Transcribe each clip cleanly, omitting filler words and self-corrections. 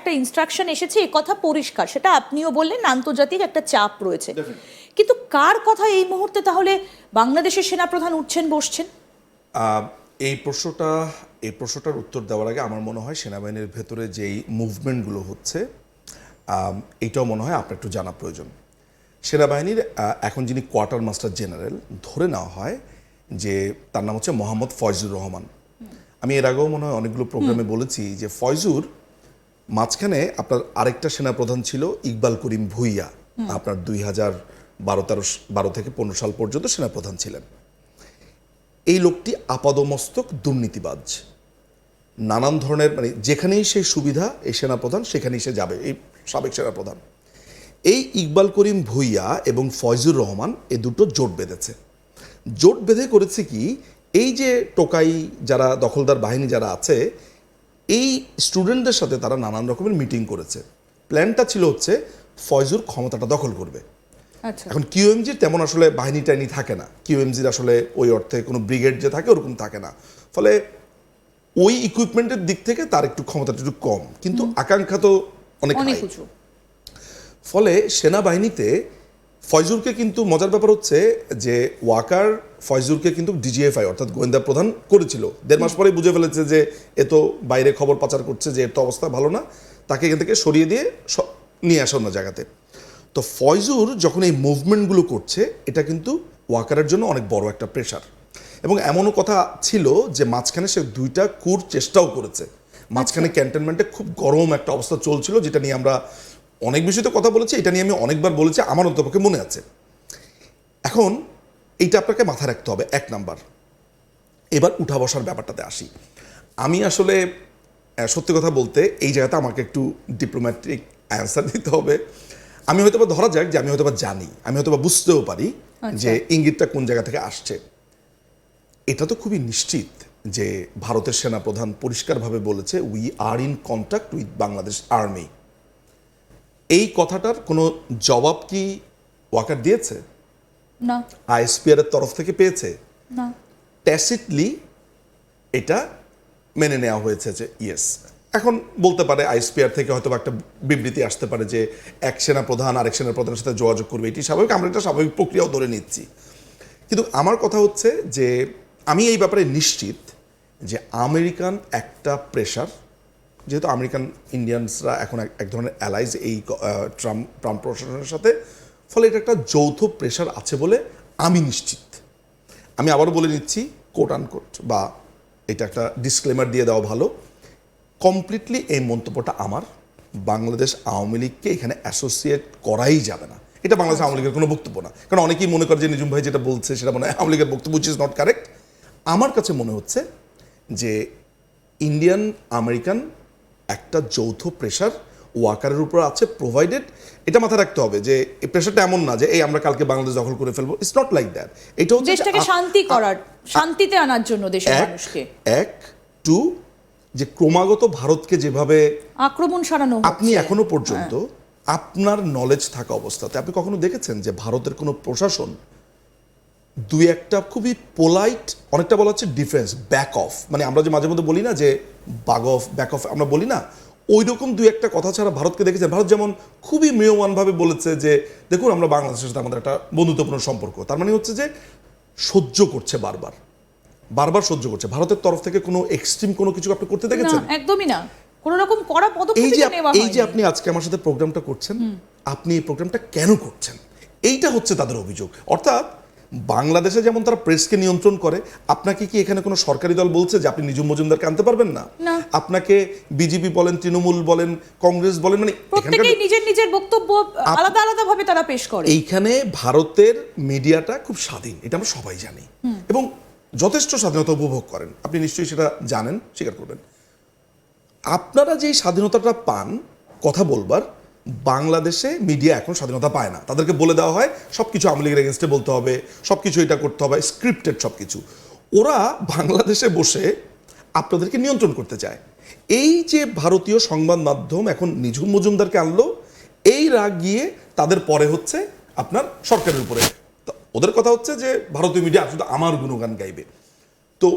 একটা ইনস্ট্রাকশন এসেছে, এ কথা পরিষ্কার, সেটা আপনিও বললেন, আন্তর্জাতিক একটা চাপ রয়েছে। কিন্তু কার কথা এই মুহূর্তে তাহলে বাংলাদেশের সেনাপ্রধান উঠছেন বসছেন? এই প্রশ্নটার উত্তর দেওয়ার আগে আমার মনে হয় সেনাবাহিনীর ভেতরে যেই মুভমেন্টগুলো হচ্ছে এটাও মনে হয় আপনার একটু জানা প্রয়োজন। সেনাবাহিনীর এখন যিনি কোয়ার্টার মাস্টার জেনারেল ধরে নেওয়া হয় যে তার নাম হচ্ছে মোহাম্মদ ফয়জুর রহমান। আমি এর আগেও মনে হয় অনেকগুলো প্রোগ্রামে বলেছি যে ফয়জুর মাঝখানে আপনার আরেকটা সেনাপ্রধান ছিল ইকবাল করিম ভুইয়া, আপনার 2012 থেকে 15 সাল পর্যন্ত সেনাপ্রধান ছিলেন। এই লোকটি আপাদমস্তক দুর্নীতিবাজ, নানান ধরনের মানে যেখানেই সেই সুবিধা এই সেনাপ্রধান সেখানেই সে যাবে, এই সাবেক সেনাপ্রধান। এই ইকবাল করিম ভুইয়া এবং ফয়জুর রহমান এ দুটো জোট বেঁধেছে। জোট বেঁধে করেছে কি, এই যে টোকাই যারা দখলদার বাহিনী যারা আছে এই স্টুডেন্টদের সাথে তারা নানান রকমের মিটিং করেছে। প্ল্যানটা ছিল হচ্ছে ফয়জুর ক্ষমতাটা দখল করবে। এখন কিউএমজির তেমন আসলে বাহিনী টাইনি থাকে না, কিউএমজির আসলে ওই অর্থে কোনো ব্রিগেড যে থাকে ওরকম থাকে না, ফলে ওই ইকুইপমেন্টের দিক থেকে তার একটু ক্ষমতাটা একটু কম, কিন্তু আকাঙ্ক্ষা তো অনেক উঁচু। ফলে সেনাবাহিনীতে ফয়জুরকে কিন্তু মজার ব্যাপার হচ্ছে যে ওয়াকার ফয়জুরকে কিন্তু ডিজিএফআই অর্থাৎ গোয়েন্দা প্রধান করেছিল। 1.5 মাস পরেই বুঝে ফেলেছে যে এ তো বাইরে খবর পাচার করছে, যে এর তো অবস্থা ভালো না, তাকে এখান থেকে সরিয়ে দিয়ে নিয়ে আসা অন্য জায়গাতে। তো ফয়জুর যখন এই মুভমেন্টগুলো করছে এটা কিন্তু ওয়াকারের জন্য অনেক বড় একটা প্রেশার। এবং এমনও কথা ছিল যে মাঝখানে সে 2টা কুর চেষ্টাও করেছে। মাঝখানে ক্যান্টনমেন্টে খুব গরম একটা অবস্থা চলছিল, যেটা নিয়ে আমরা অনেক বিষয়তে কথা বলেছি, এটা নিয়ে আমি অনেকবার বলেছি, আমার অন্তপক্ষে মনে আছে। এখন এইটা আপনাকে মাথায় রাখতে হবে 1 নাম্বার। এবার উঠা বসার ব্যাপারটাতে আসি। আমি আসলে সত্যি কথা বলতে এই জায়গাতে আমাকে একটু ডিপ্লোম্যাটিক অ্যান্সার দিতে হবে। আমি হয়তো বা ধরা যাক যে আমি হয়তো বা জানি, আমি হয়তো বা বুঝতেও পারি যে ইঙ্গিতটা কোন জায়গা থেকে আসছে। এটা তো খুবই নিশ্চিত যে ভারতের সেনাপ্রধান পরিষ্কারভাবে বলেছে we are in contact with Bangladesh army. এই কথাটার কোনো জবাব কি ওয়াকার দিয়েছে? না। আইএসপিআর এর তরফ থেকে পেয়েছে? না। ট্যাসিটলি এটা মেনে নেওয়া হয়েছে যে ইয়েস। এখন বলতে পারে আইএসপিআর থেকে হয়তো একটা বিবৃতি আসতে পারে যে এক সেনাপ্রধান আরেক সেনাপ্রধানের সাথে যোগাযোগ করবে, এটি স্বাভাবিক, আমরা এটা স্বাভাবিক প্রক্রিয়াও ধরে নিচ্ছি। কিন্তু আমার কথা হচ্ছে যে আমি এই ব্যাপারে নিশ্চিত যে আমেরিকান একটা প্রেশার, যেহেতু আমেরিকান ইন্ডিয়ানসরা এখন এক ধরনের অ্যালাইজ এই ট্রাম্প প্রশাসনের সাথে, ফলে এটা একটা যৌথ প্রেশার আছে বলে আমি নিশ্চিত। আমি আবারও বলে নিচ্ছি, কোট আনকোট বা এটা একটা ডিসক্লেমার দিয়ে দেওয়া ভালো, কমপ্লিটলি এই মন্তব্যটা আমার, বাংলাদেশ আওয়ামী লীগকে এখানে অ্যাসোসিয়েট করাই যাবে না। এটা বাংলাদেশ আওয়ামী লীগের কোনো বক্তব্য না, কারণ অনেকেই মনে করে যে নিজুম ভাই যেটা বলছে সেটা মনে হয় আওয়ামী লীগের বক্তব্য, উইচ ইজ নট কারেক্ট। আমার কাছে মনে হচ্ছে যে ইন্ডিয়ান আমেরিকান একটা যৌথ প্রেশার ওয়াকারের উপর আছে, প্রোভাইডেড। এটা মাথায় রাখতে হবে যে এই প্রেশারটা এমন না যে এই আমরা কালকে বাংলাদেশ দখল করে ফেলবো, ইটস নট লাইক দ্যাট। এটা হচ্ছে দেশটাকে শান্তি করার, শান্তিতে আনার জন্য দেশের মানুষকে। 2 যে ক্রমাগত ভারতকে যেভাবে আক্রমণ সারানো হচ্ছে, আপনি এখনো পর্যন্ত আপনার নলেজ থাকা অবস্থাতে আপনি কখনো দেখেছেন যে ভারতের কোনো প্রশাসন 2-1টা খুবই পোলাইট, অনেকটা বলা হচ্ছে ডিফেন্স ব্যাক অফ, মানে আমরা যে মাঝে মধ্যে বলি না যে ব্যাক অফ আমরা বলি না, ওই রকম 2-1টা কথা ছাড়া ভারতকে দেখেছেন? ভারত যেমন খুবই ম্রিয়মানভাবে বলেছে যে দেখুন আমরা বাংলাদেশের সাথে আমাদের একটা বন্ধুত্বপূর্ণ সম্পর্ক, তার মানে হচ্ছে যে সহ্য করছে, বারবার সহ্য করছে। ভারতের তরফ থেকে কোনো এক্সট্রিম কোনো কিছু আপনি করতে দেখেছেন? একদমই না, কোনো রকম কড়া পদক্ষেপ নেওয়া হয়নি। এই যে আপনি আজকে আমার সাথে প্রোগ্রামটা করছেন, আপনি এই প্রোগ্রামটা কেন করছেন? এইটা হচ্ছে তাদের অভিযোগ। অর্থাৎ বাংলাদেশে যেমন তারা প্রেসকে নিয়ন্ত্রণ করে, আপনাকে কি এখানে কোনো সরকারি দল বলছে যে আপনি নিজুম মজুমদারকে আনতে পারবেন না? আপনাকে বিজেপি বলেন, তৃণমূল বলেন, কংগ্রেস বলেন, মানে প্রত্যেকেই নিজের বক্তব্য আলাদা আলাদা ভাবে তারা পেশ করে। এইখানে ভারতের মিডিয়াটা খুব স্বাধীন, এটা আমরা সবাই জানি, এবং যথেষ্ট স্বাধীনতা উপভোগ করেন। আপনি নিশ্চয়ই সেটা জানেন, স্বীকার করবেন। আপনারা যেই স্বাধীনতাটা পান কথা বলবার, বাংলাদেশে মিডিয়া এখন স্বাধীনতা পায় না। তাদেরকে বলে দেওয়া হয় সবকিছু আওয়ামী লীগের এগেনস্টে বলতে হবে, সবকিছু এটা করতে হবে, স্ক্রিপ্টেড সবকিছু। ওরা বাংলাদেশে বসে আপনাদেরকে নিয়ন্ত্রণ করতে চায়। এই যে ভারতীয় সংবাদ মাধ্যম এখন নিঝুম মজুমদারকে আনলো, এই রাগ গিয়ে তাদের পরে হচ্ছে আপনার সরকারের উপরে। ওদের কথা হচ্ছে যে ভারতীয় মিডিয়া শুধু আমার গুণগান গাইবে। তো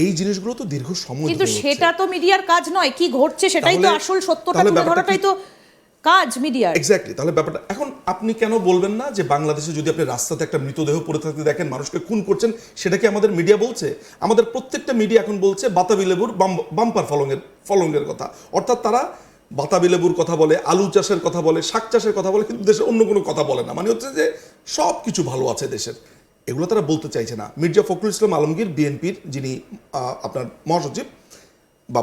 এই জিনিসগুলো তো দীর্ঘ সময় কিন্তু ধরে হচ্ছে। সেটা তো মিডিয়ার কাজ নয়, কি ঘটছে সেটাই তো তাহলে- আসল সত্যটা তাহলে তুলে ব্যাপারটা ধরাটাই কি- তো কাজ মিডিয়ার। এক্স্যাক্টলি, তাহলে ব্যাপারটা এখন আপনি কেন বলবেন না যে বাংলাদেশে যদি আপনি রাস্তাতে একটা মৃতদেহ পড়ে থাকতে দেখেন, মানুষকে খুন করছেন, সেটা কি আমাদের মিডিয়া বলছে? আমাদের প্রত্যেকটা মিডিয়া এখন বলছে বাতাবি লেবুর বাম্পার ফলনের কথা, অর্থাৎ তারা বাতাবি লেবুর কথা বলে, আলু চাষের কথা বলে, শাক চাষের কথা বলে, কিন্তু দেশের অন্য কোনো কথা বলে না। মানে হচ্ছে যে সব কিছু ভালো আছে দেশের, এগুলো তারা বলতে চাইছে না। মির্জা ফখরুল ইসলাম আলমগীর, বিএনপির যিনি আপনার মহাসচিব বা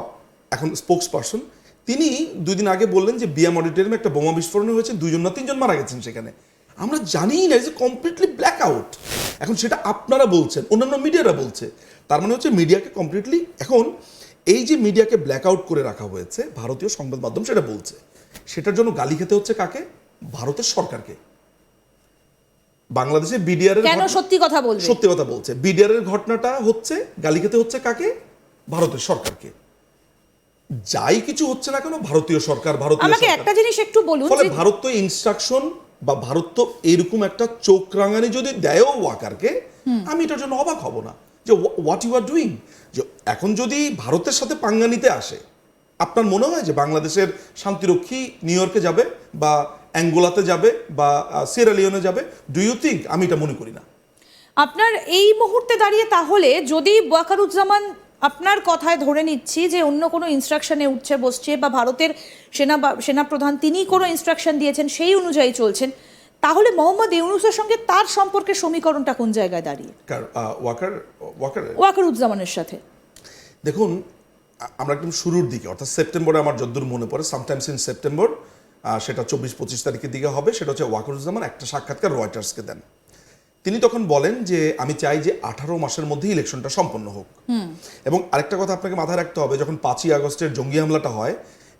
এখন স্পোক্স পারসন, তিনি 2 দিন আগে বললেন যে বিএম অডিটোরিয়ামে একটা বোমা বিস্ফোরণ হয়েছে, 2 না 3 জন মারা গেছেন সেখানে। আমরা জানি না, যে কমপ্লিটলি ব্ল্যাক আউট। এখন সেটা আপনারা বলছেন, অন্যান্য মিডিয়ারা বলছে, তার মানে হচ্ছে মিডিয়াকে কমপ্লিটলি, এখন এই যে মিডিয়াকে ব্ল্যাক আউট করে রাখা হয়েছে, ভারতীয় সংবাদ মাধ্যম সেটা বলছে, সেটার জন্য গালি খেতে হচ্ছে কাকে? ভারতের সরকারকে। বাংলাদেশে বিডিআর এর কেন সত্যি কথা বলবে? সত্যি কথা বলছে, বিডিআর এর ঘটনাটা হচ্ছে, গালি খেতে হচ্ছে কাকে? ভারতের সরকারকে। যাই কিছু হচ্ছে না কেন, ভারতীয় সরকার, ভারতীয় আমাকে সরকার। একটা জিনিস একটু বলুন ফলে যে ভারত তো ইনস্ট্রাকশন বা ভারত তো এরকম একটা চোখ রাঙানি যদি দেয়ও ওয়াকারকে, আমি এটার জন্য অবাক হব না যে হোয়াট ইউ আর ডুইং। যে এখন যদি ভারতের সাথে পাঙ্গা নিতে আসে, আপনার মনে হয় যে বাংলাদেশের শান্তিরক্ষী নিউ ইয়র্কে যাবে বা অ্যাঙ্গোলাতে যাবে বা সিয়েরা যাবে? Do you think? আমি এটা মনে করি না। আপনার এই মুহূর্তে দাঁড়িয়ে তাহলে যদি ওয়াকারুজ্জামান, আপনার কথায় ধরে নিচ্ছি যে অন্য কোনো ইনস্ট্রাকশনে উঠছে বসছে, বা ভারতের সেনাপ্রধান তিনি কোনো ইনস্ট্রাকশন দিয়েছেন সেই অনুযায়ী চলছেন, তাহলে মোহাম্মদ ইউনূসের সঙ্গে তার সম্পর্কের সমীকরণটা কোন জায়গায় দাঁড়িয়ে ওয়াকারুজ্জামানের সাথে? দেখুন, আমরা একদম শুরুর দিকে, অর্থাৎ সেপ্টেম্বরে, আমার যতদূর মনে পড়ে সামটাইমস ইন সেপ্টেম্বর, সেটা 24-25 তারিখের দিকে হবে, সেটা হচ্ছে ওয়াকারুজ্জামান একটা সাক্ষাৎকার রয়টার্সকে দেন। তিনি তখন বলেন যে আমি চাই যে 18 মাসের মধ্যে ইলেকশনটা সম্পন্ন হোক। এবং আরেকটা কথা আপনাকে মাথায় রাখতে হবে, যখন 5ই আগস্টের জঙ্গি হামলাটা হয়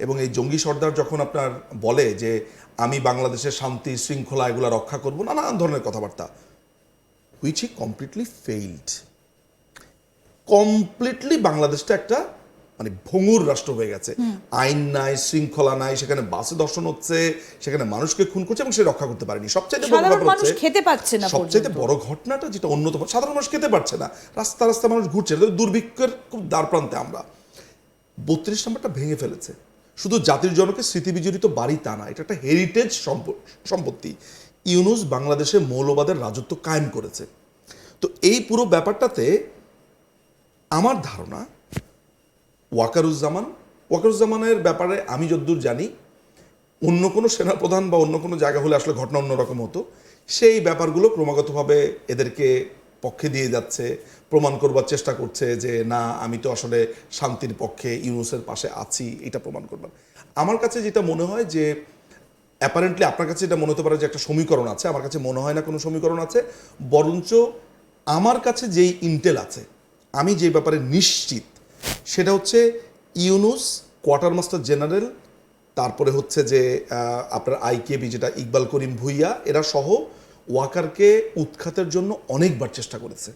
এবং এই জঙ্গি সর্দার যখন আপনার বলে যে আমি বাংলাদেশের শান্তি শৃঙ্খলা এগুলো রক্ষা করব, নানান ধরনের কথাবার্তা, which he completely failed. Completely বাংলাদেশটা একটা মানে ভঙ্গুর রাষ্ট্র হয়ে গেছে। আইন নাই, শৃঙ্খলা নাই, সেখানে বাসে ধর্ষণ হচ্ছে, সেখানে মানুষকে খুন করছে এবং সে রক্ষা করতে পারেনি। সবচাইতে বড় সাধারণ ব্যাপার মানুষ হচ্ছে, খেতে পাচ্ছে না, সবচাইতে বড় ঘটনাটা যেটা অন্যতম, সাধারণ মানুষ খেতে পারছে না, রাস্তা রাস্তা মানুষ ঘুরছে, দুর্ভিক্ষের খুব দ্বার প্রান্তে আমরা। 32 নম্বরটা ভেঙে ফেলেছে। শুধু জাতির জনকের স্মৃতিবিজড়িত বাড়ি তা না, এটা একটা হেরিটেজ সম্পত্তি। ইউনূস বাংলাদেশে মৌলবাদের রাজত্ব কায়েম করেছে। তো এই পুরো ব্যাপারটাতে আমার ধারণা ওয়াকারুজ্জামানের ব্যাপারে আমি যতদূর জানি, অন্য কোনো সেনাপ্রধান বা অন্য কোনো জায়গা হলে আসলে ঘটনা অন্যরকম হতো। সেই ব্যাপারগুলো ক্রমাগতভাবে এদেরকে পক্ষে দিয়ে যাচ্ছে, প্রমাণ করবার চেষ্টা করছে যে না, আমি তো আসলে শান্তির পক্ষে, ইউনূসের পাশে আছি, এটা প্রমাণ করবার। আমার কাছে যেটা মনে হয় যে অ্যাপারেন্টলি আপনার কাছে এটা মনে হতে পারে যে একটা সমীকরণ আছে, আমার কাছে মনে হয় না কোনো সমীকরণ আছে। বরঞ্চ আমার কাছে যেই ইন্টেল আছে, আমি যে ব্যাপারে নিশ্চিত, সেটা হচ্ছে ইউনূস, কোয়ার্টার মাস্টার জেনারেল, তারপরে হচ্ছে যে আপনার আইকেবি যেটা ইকবাল করিম ভুইয়া, এরা সহ ওয়াকারকে উৎখাতের জন্য অনেকবার চেষ্টা করেছে।